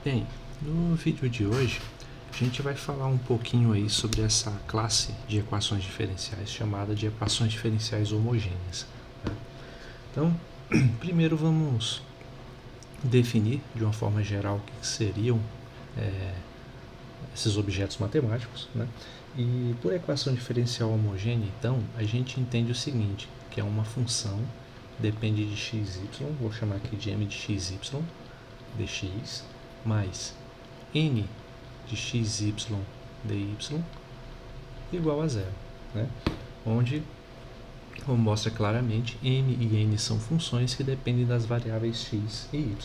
Bem, no vídeo de hoje a gente vai falar um pouquinho aí sobre essa classe de equações diferenciais chamada de equações diferenciais homogêneas, né? Então, primeiro vamos definir de uma forma geral o que seriam esses objetos matemáticos, né? E por equação diferencial homogênea, então, a gente entende o seguinte, que é uma função depende de xy, vou chamar aqui de m de xy, dx, mais n de xy dy igual a zero, né? Onde, como mostra claramente, m e n são funções que dependem das variáveis x e y,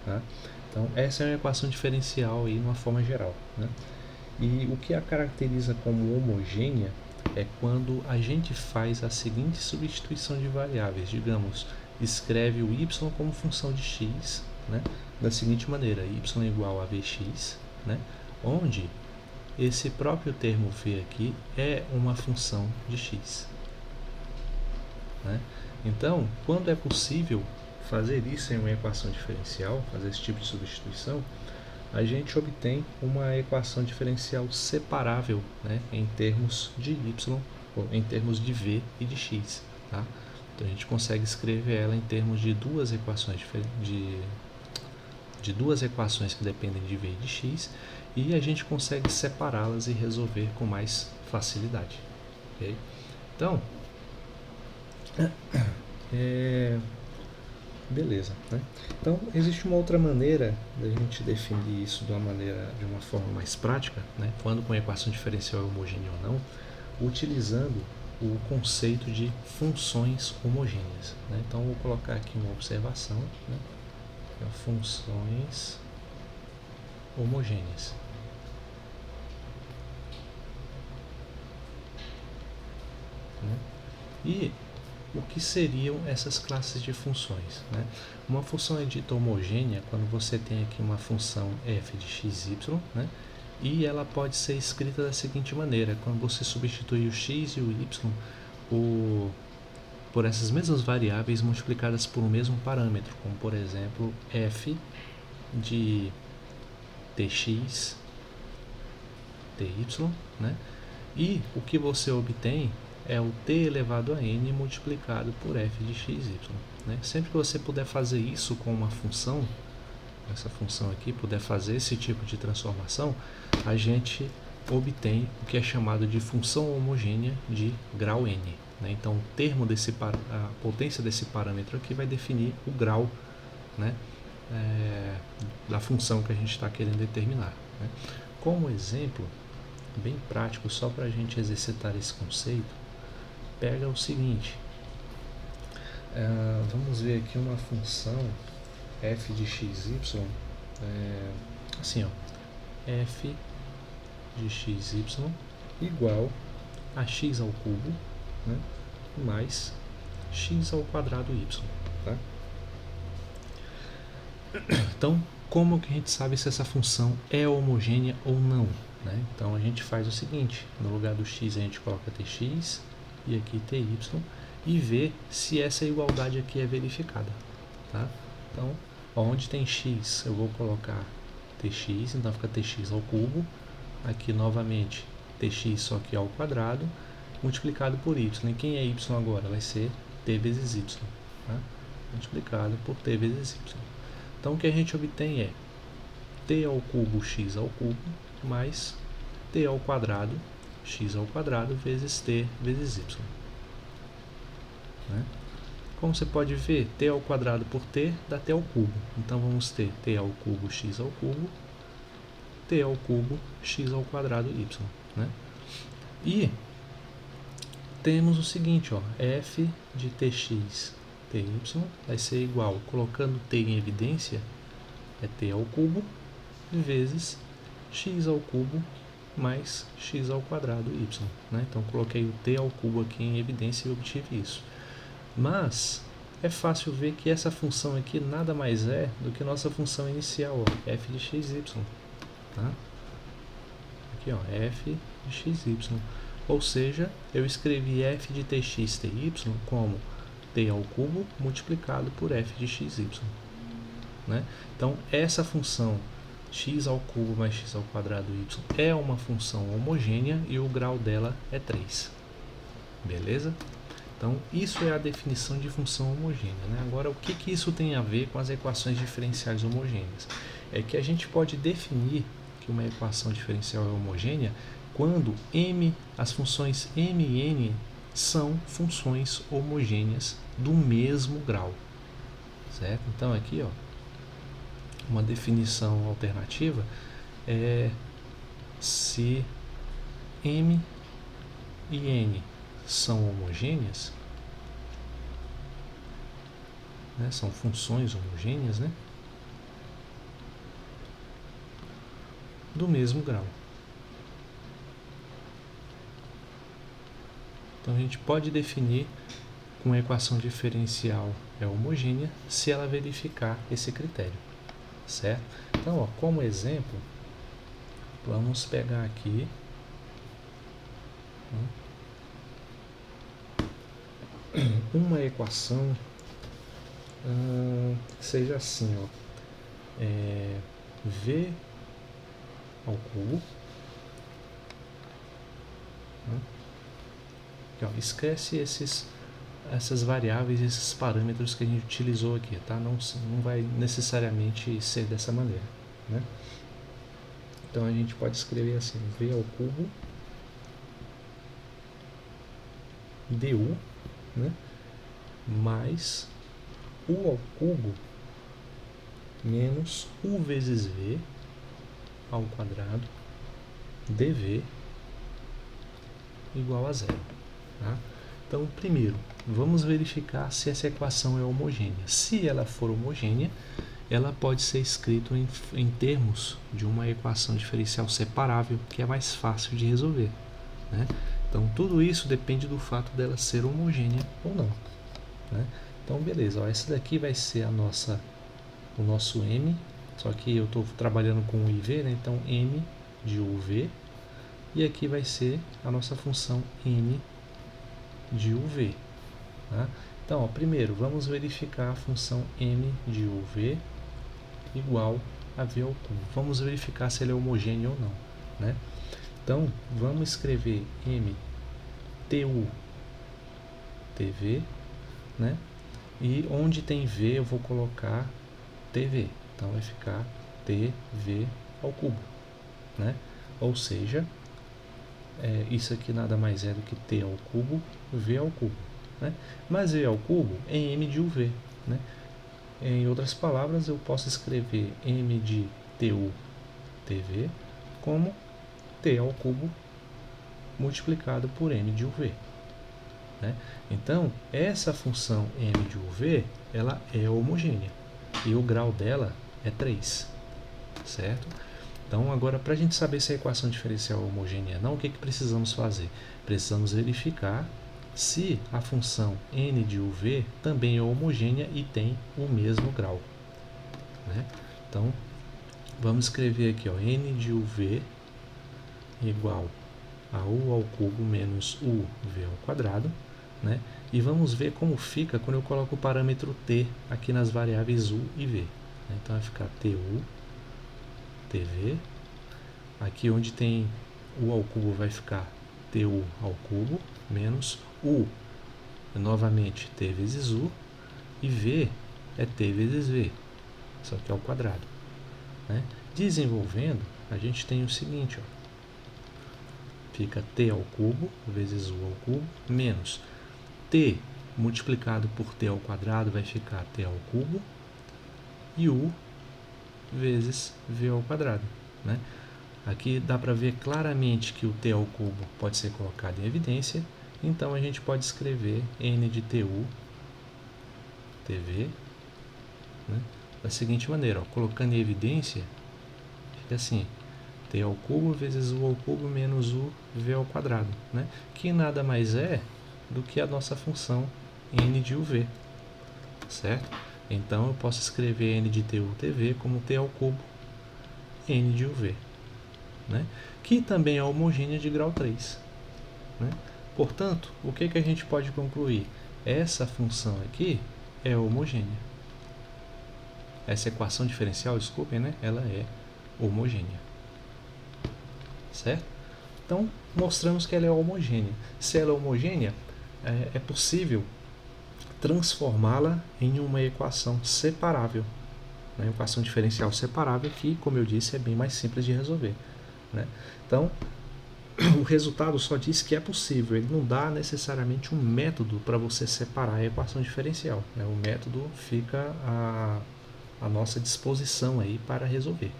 tá? Então, essa é uma equação diferencial aí, numa forma geral, né? E o que a caracteriza como homogênea é quando a gente faz a seguinte substituição de variáveis. Digamos, escreve o y como função de x, né? Da seguinte maneira, y igual a vx, né? Onde esse próprio termo v aqui é uma função de x, né? Então, quando é possível fazer isso em uma equação diferencial, fazer esse tipo de substituição, a gente obtém uma equação diferencial separável, né, em termos de y, ou em termos de v e de x, tá? Então a gente consegue escrever ela em termos de duas equações de duas equações que dependem de v e de x, e a gente consegue separá-las e resolver com mais facilidade, ok? Então, beleza, né? Então, existe uma outra maneira da gente definir isso de uma forma mais prática, né? Quando com equação diferencial é homogênea ou não, utilizando o conceito de funções homogêneas, né? Então, vou colocar aqui uma observação, né? Funções homogêneas. Né? E o que seriam essas classes de funções, né? Uma função é dita homogênea quando você tem aqui uma função f de xy, né? E ela pode ser escrita da seguinte maneira: quando você substitui o x e o y por essas mesmas variáveis multiplicadas por um mesmo parâmetro, como por exemplo f de tx, ty, né? E o que você obtém é o t elevado a n multiplicado por f de xy, né? Sempre que você puder fazer isso com uma função, essa função aqui, puder fazer esse tipo de transformação, a gente obtém o que é chamado de função homogênea de grau n, né? Então, o termo a potência desse parâmetro aqui vai definir o grau, né, da função que a gente está querendo determinar, né? Como exemplo bem prático, só para a gente exercitar esse conceito, pega o seguinte, vamos ver aqui uma função f de xy, assim, ó, f de xy igual a x ao cubo, né, mais x ao quadrado y, tá? Então, como que a gente sabe se essa função é homogênea ou não, né? Então a gente faz o seguinte: no lugar do x a gente coloca tx e aqui ty e vê se essa igualdade aqui é verificada, tá? Então, onde tem x eu vou colocar tx, então fica tx ao cubo, aqui novamente tx só que ao quadrado, multiplicado por y. E quem é y agora? Vai ser t vezes y, tá? Multiplicado por t vezes y. Então o que a gente obtém é t ao cubo x ao cubo mais t ao quadrado x ao quadrado vezes t vezes y, né? Como você pode ver, t ao quadrado por t dá t ao cubo. Então vamos ter t ao cubo x ao cubo, t ao cubo x ao quadrado y, né? E temos o seguinte, ó, f de tx ty vai ser igual, colocando t em evidência, é t ao cubo vezes x ao cubo mais x ao quadrado y, né? Então coloquei o t ao cubo aqui em evidência e obtive isso. Mas é fácil ver que essa função aqui nada mais é do que nossa função inicial, ó, f de xy, tá? Aqui, ó, f de xy. Ou seja, eu escrevi f de tx ty como t ao cubo multiplicado por f de xy, né? Então, essa função x ao cubo mais x ao quadrado y é uma função homogênea e o grau dela é 3. Beleza? Então, isso é a definição de função homogênea, né? Agora, o que isso tem a ver com as equações diferenciais homogêneas? É que a gente pode definir que uma equação diferencial é homogênea quando as funções m e n são funções homogêneas do mesmo grau, certo? Então, aqui, ó, uma definição alternativa é se m e n são homogêneas, né, são funções homogêneas, né, do mesmo grau. Então a gente pode definir que uma equação diferencial é homogênea se ela verificar esse critério, certo? Então, ó, como exemplo, vamos pegar aqui uma equação que seja assim, ó, v ao cubo, aqui, ó, esquece essas variáveis, esses parâmetros que a gente utilizou aqui, tá? Não vai necessariamente ser dessa maneira, né? Então a gente pode escrever assim, v ao cubo du, né, mais u ao cubo menos u vezes v ao quadrado dv igual a zero. Tá? Então, primeiro, vamos verificar se essa equação é homogênea. Se ela for homogênea, ela pode ser escrita em termos de uma equação diferencial separável, que é mais fácil de resolver, né? Então, tudo isso depende do fato dela ser homogênea ou não, né? Então, beleza, ó, essa daqui vai ser o nosso m, só que eu estou trabalhando com o IV, né? Então, m de uv, e aqui vai ser a nossa função n de uv. Tá? Então, ó, primeiro, vamos verificar a função m de uv igual a v ao cubo. Vamos verificar se ele é homogêneo ou não, né? Então, vamos escrever m tu tv, né? E onde tem v eu vou colocar tv. Então, vai ficar tv ao cubo, né? Ou seja, isso aqui nada mais é do que t ao cubo, v ao cubo, né? Mas v ao cubo é m de uv, né? Em outras palavras, eu posso escrever m de tu tv como t ao cubo multiplicado por m de uv, né? Então, essa função m de uv, ela é homogênea e o grau dela é 3, certo? Então, agora, para a gente saber se a equação diferencial é homogênea ou não, o que precisamos fazer? Precisamos verificar se a função n de uv também é homogênea e tem o mesmo grau, né? Então, vamos escrever aqui, ó, n de uv igual a u ao cubo menos uv ao quadrado, né? E vamos ver como fica quando eu coloco o parâmetro t aqui nas variáveis u e v. Então, vai ficar tu tv, aqui onde tem u ao cubo vai ficar tu ao cubo, menos u, novamente t vezes u, e v é t vezes v, só que ao quadrado, né? Desenvolvendo, a gente tem o seguinte, ó, fica t ao cubo vezes u ao cubo, menos t multiplicado por t ao quadrado vai ficar t ao cubo, e u vezes v ao quadrado, né? Aqui dá para ver claramente que o t ao cubo pode ser colocado em evidência, então a gente pode escrever n de tu tv, né, da seguinte maneira, ó, colocando em evidência, fica assim, t ao cubo vezes u ao cubo menos u v ao quadrado, né, que nada mais é do que a nossa função n de uv, certo? Então, eu posso escrever n de tu tv como t ao cubo n de uv, né? Que também é homogênea de grau 3. Né? Portanto, o que a gente pode concluir? Essa função aqui é homogênea. Essa equação diferencial, desculpem, né? Ela é homogênea, certo? Então, mostramos que ela é homogênea. Se ela é homogênea, é possível transformá-la em uma equação separável, né? Equação diferencial separável que, como eu disse, é bem mais simples de resolver, né? Então, o resultado só diz que é possível, ele não dá necessariamente um método para você separar a equação diferencial, né? O método fica à nossa disposição aí para resolver,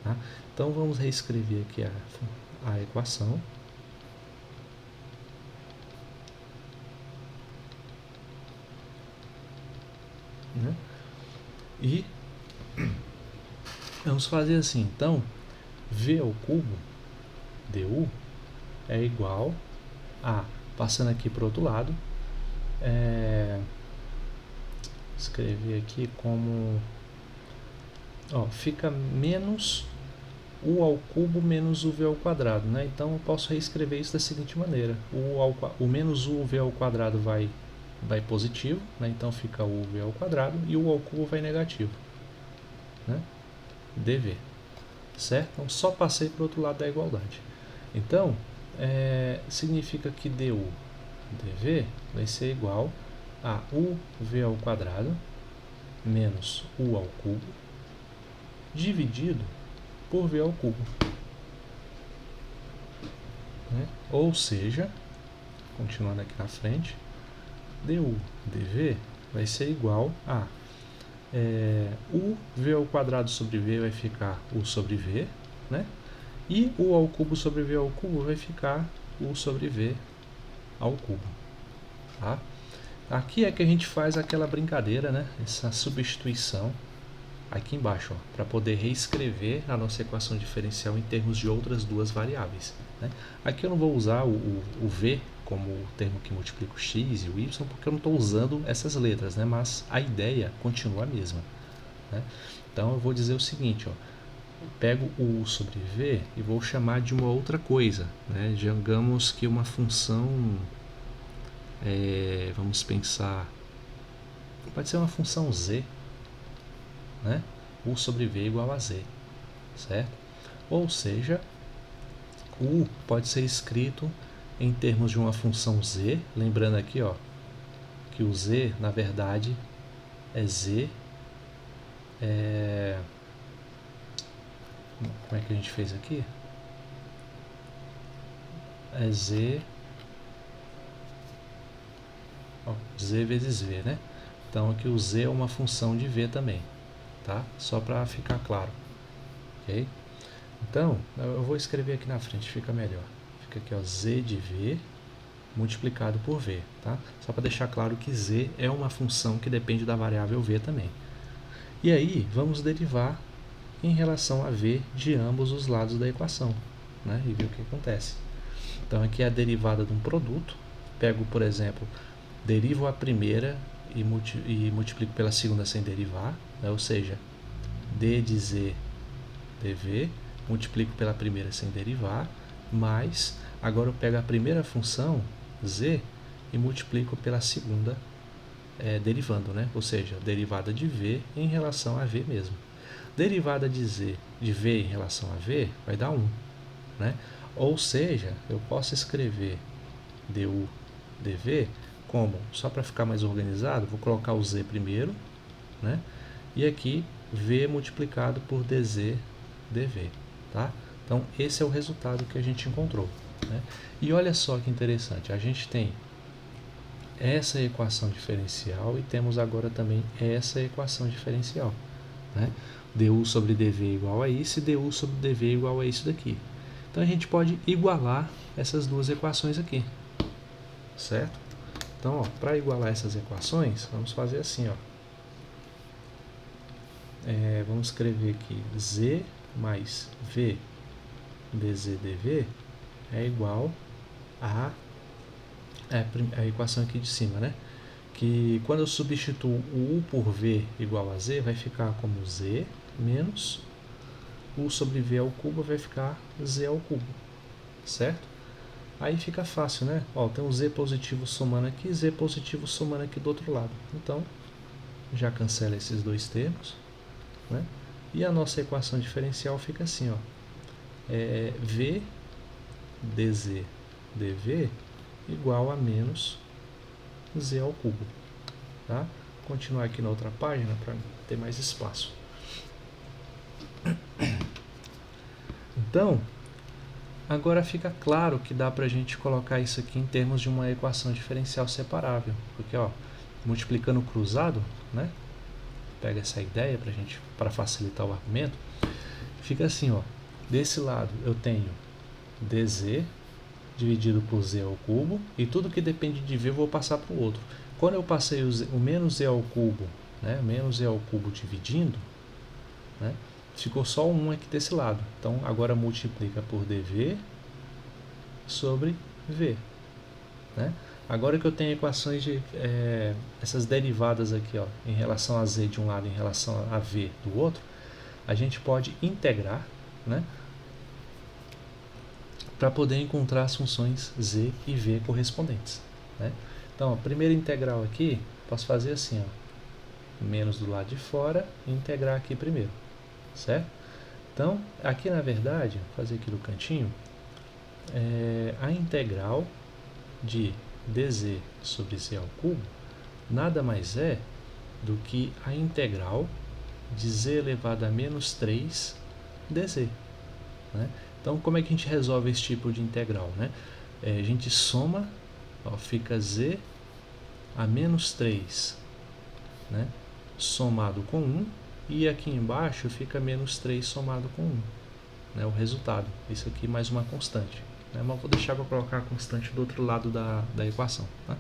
tá? Então vamos reescrever aqui a equação. Né? E vamos fazer assim, então, v ao cubo du é igual a, passando aqui para o outro lado, escrever aqui como, fica menos u ao cubo menos uv ao quadrado, né? Então eu posso reescrever isso da seguinte maneira: o menos uv ao quadrado vai positivo, né? Então fica uv ao quadrado, e o ao cubo vai negativo, né? dv, certo? Então só passei para o outro lado da igualdade. Então significa que du dv vai ser igual a uv ao quadrado menos u ao cubo dividido por v ao cubo, né? Ou seja, continuando aqui na frente, du dv vai ser igual a u v ao quadrado sobre v vai ficar u sobre v, né? E u ao cubo sobre v ao cubo vai ficar u sobre v ao cubo, tá? Aqui é que a gente faz aquela brincadeira, né? Essa substituição aqui embaixo, para poder reescrever a nossa equação diferencial em termos de outras duas variáveis, né? Aqui eu não vou usar o v como o termo que multiplica o x e o y, porque eu não estou usando essas letras, né? Mas a ideia continua a mesma, né? Então eu vou dizer o seguinte, pego o u sobre v e vou chamar de uma outra coisa, né? Digamos que uma função, vamos pensar, pode ser uma função z, né? U sobre v igual a z, certo? Ou seja, u pode ser escrito em termos de uma função z, lembrando aqui, que o z, na verdade, é z, como é que a gente fez aqui? É z, z vezes v, né? Então aqui o z é uma função de v também, tá? Só para ficar claro, ok? Então, eu vou escrever aqui na frente, fica melhor. Fica aqui, z de v multiplicado por v, tá? Só para deixar claro que z é uma função que depende da variável v também. E aí, vamos derivar em relação a v de ambos os lados da equação, né? E ver o que acontece. Então, aqui é a derivada de um produto. Pego, por exemplo, derivo a primeira e multiplico pela segunda sem derivar, né? Ou seja, d de z dv, multiplico pela primeira sem derivar, mais, agora eu pego a primeira função, z, e multiplico pela segunda, derivando, né? Ou seja, derivada de v em relação a v mesmo. Derivada de v em relação a v vai dar 1, né? Ou seja, eu posso escrever du dv como, só para ficar mais organizado, vou colocar o z primeiro, né? E aqui v multiplicado por dz dv, tá? Então esse é o resultado que a gente encontrou, né? E olha só que interessante, a gente tem essa equação diferencial e temos agora também essa equação diferencial, né? du sobre dv igual a isso e du sobre dv igual a isso daqui. Então a gente pode igualar essas duas equações aqui, certo? Então, para igualar essas equações, vamos fazer assim, vamos escrever aqui z mais v dz dv é igual a equação aqui de cima, né? Que quando eu substituo o u por v igual a z, vai ficar como z menos u sobre v ao cubo vai ficar z ao cubo, certo? Aí fica fácil, né? Tem um z positivo somando aqui, z positivo somando aqui do outro lado. Então, já cancela esses dois termos, né? E a nossa equação diferencial fica assim, ó, v dz dv igual a menos z ao cubo. Tá? Vou continuar aqui na outra página para ter mais espaço. Então, agora fica claro que dá para a gente colocar isso aqui em termos de uma equação diferencial separável, porque ó, multiplicando cruzado, né? Pega essa ideia para facilitar o argumento, fica assim, ó, desse lado eu tenho dz dividido por z ao cubo, e tudo que depende de v eu vou passar para o outro. Quando eu passei o menos z ao cubo, né, menos z ao cubo dividindo, né, ficou só um aqui desse lado. Então agora multiplica por dv sobre v. Né? Agora que eu tenho equações de essas derivadas aqui, ó, em relação a z de um lado e em relação a v do outro, a gente pode integrar, né, para poder encontrar as funções z e v correspondentes. Né? Então, a primeira integral aqui, posso fazer assim, ó, menos do lado de fora e integrar aqui primeiro, certo? Então, aqui na verdade, vou fazer aqui no cantinho, a integral de dz sobre z ao cubo nada mais é do que a integral de z elevado a menos 3 dz. Né? Então, como é que a gente resolve esse tipo de integral? Né? A gente soma, ó, fica z a menos 3, né, somado com 1, e aqui embaixo fica menos 3 somado com 1, né, o resultado. Isso aqui mais uma constante. Né, mas vou deixar para colocar a constante do outro lado da equação. Tá?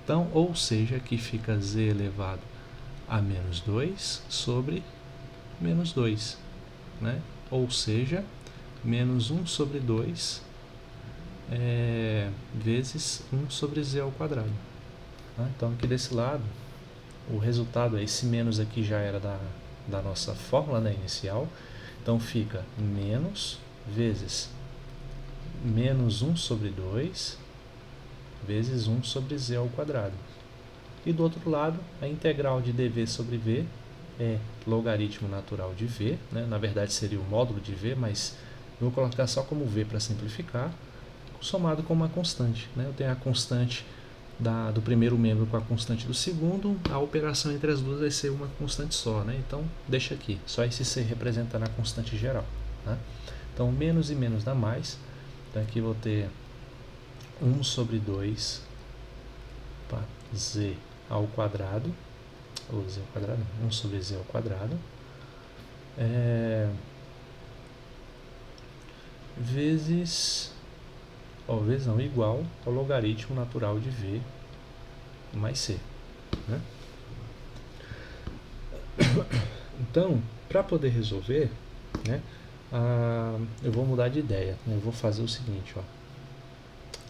Então, ou seja, aqui fica z elevado a menos 2 sobre menos 2. Né? Ou seja, menos 1 sobre 2 vezes 1 sobre z ao quadrado. Tá? Então, aqui desse lado, o resultado, esse menos aqui já era da nossa fórmula, né, inicial. Então, fica menos vezes menos 1 sobre 2 vezes 1 sobre z ao quadrado. E do outro lado, a integral de dv sobre v é logaritmo natural de v, né? Na verdade seria o módulo de v, mas eu vou colocar só como v para simplificar, somado com uma constante. Né? Eu tenho a constante do primeiro membro com a constante do segundo, a operação entre as duas vai ser uma constante só. Né? Então, deixa aqui, só esse c representando a constante geral. Né? Então, menos e menos dá mais. Então, aqui vou ter 1 sobre 2 z ao quadrado, ou z ao quadrado, 1 sobre z ao quadrado, vezes não, igual ao logaritmo natural de v mais c. Né? Então, para poder resolver, né, eu vou mudar de ideia. Né? Eu vou fazer o seguinte, ó.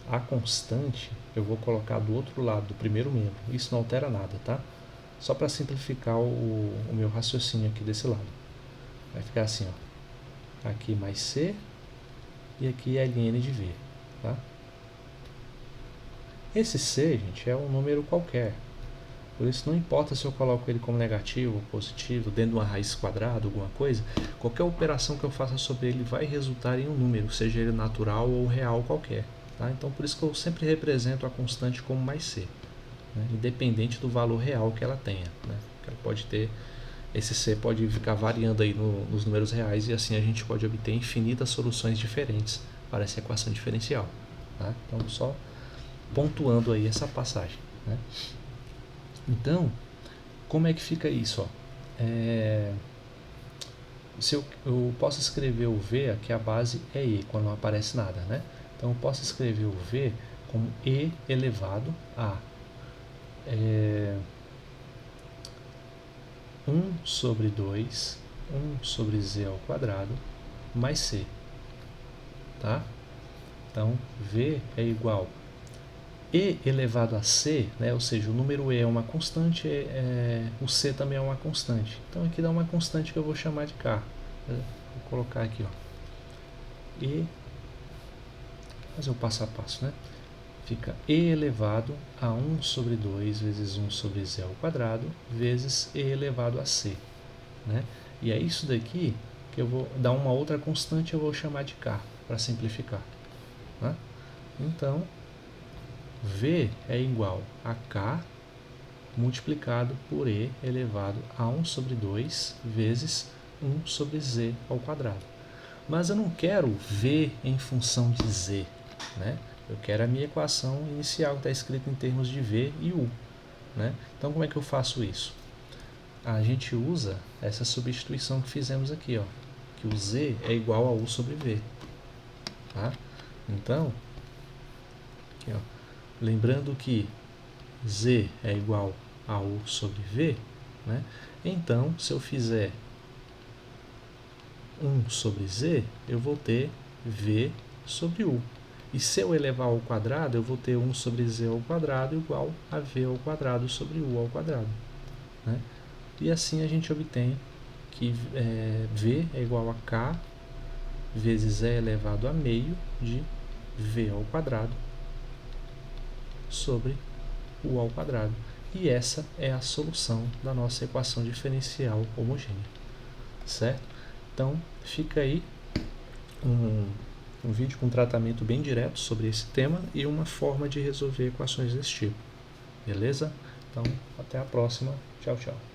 A constante eu vou colocar do outro lado, do primeiro membro. Isso não altera nada, tá? Só para simplificar o meu raciocínio aqui desse lado. Vai ficar assim, ó. Aqui mais c e aqui ln de v, tá? Esse c, gente, é um número qualquer. Por isso não importa se eu coloco ele como negativo ou positivo, dentro de uma raiz quadrada, alguma coisa. Qualquer operação que eu faça sobre ele vai resultar em um número, seja ele natural ou real qualquer. Tá? Então, por isso que eu sempre represento a constante como mais c, né? Independente do valor real que ela tenha. Né? Ela pode ter, esse c pode ficar variando aí nos números reais, e assim a gente pode obter infinitas soluções diferentes para essa equação diferencial. Tá? Então, só pontuando aí essa passagem. Né? Então, como é que fica isso? Ó? Se eu posso escrever o v, aqui a base é e, quando não aparece nada, né? Então, eu posso escrever o v como e elevado a 1 sobre 2, 1 sobre z ao quadrado, mais c. Tá? Então, v é igual e elevado a c, né? Ou seja, o número e é uma constante, o c também é uma constante. Então, aqui dá uma constante que eu vou chamar de k. Vou colocar aqui, ó. E fazer o passo a passo, né? Fica e elevado a 1 sobre 2 vezes 1 sobre z ao quadrado vezes e elevado a c. né? E é isso daqui que eu vou dar uma outra constante, eu vou chamar de K, para simplificar, né? Então, V é igual a K multiplicado por E elevado a 1 sobre 2 vezes 1 sobre Z ao quadrado. Mas eu não quero V em função de Z, né? Eu quero a minha equação inicial, que está escrita em termos de V e U, né? Então, como é que eu faço isso? A gente usa essa substituição que fizemos aqui, ó, que o Z é igual a U sobre V. Tá? Então, aqui, ó, lembrando que Z é igual a U sobre V, né? Então, se eu fizer 1 sobre Z, eu vou ter V sobre U. E se eu elevar ao quadrado, eu vou ter 1 sobre Z ao quadrado igual a V ao quadrado sobre U ao quadrado, né? E assim a gente obtém que V é igual a K vezes E elevado a meio de V ao quadrado sobre U ao quadrado. E essa é a solução da nossa equação diferencial homogênea, certo? Então, fica aí um vídeo com tratamento bem direto sobre esse tema e uma forma de resolver equações desse tipo. Beleza? Então, até a próxima. Tchau, tchau.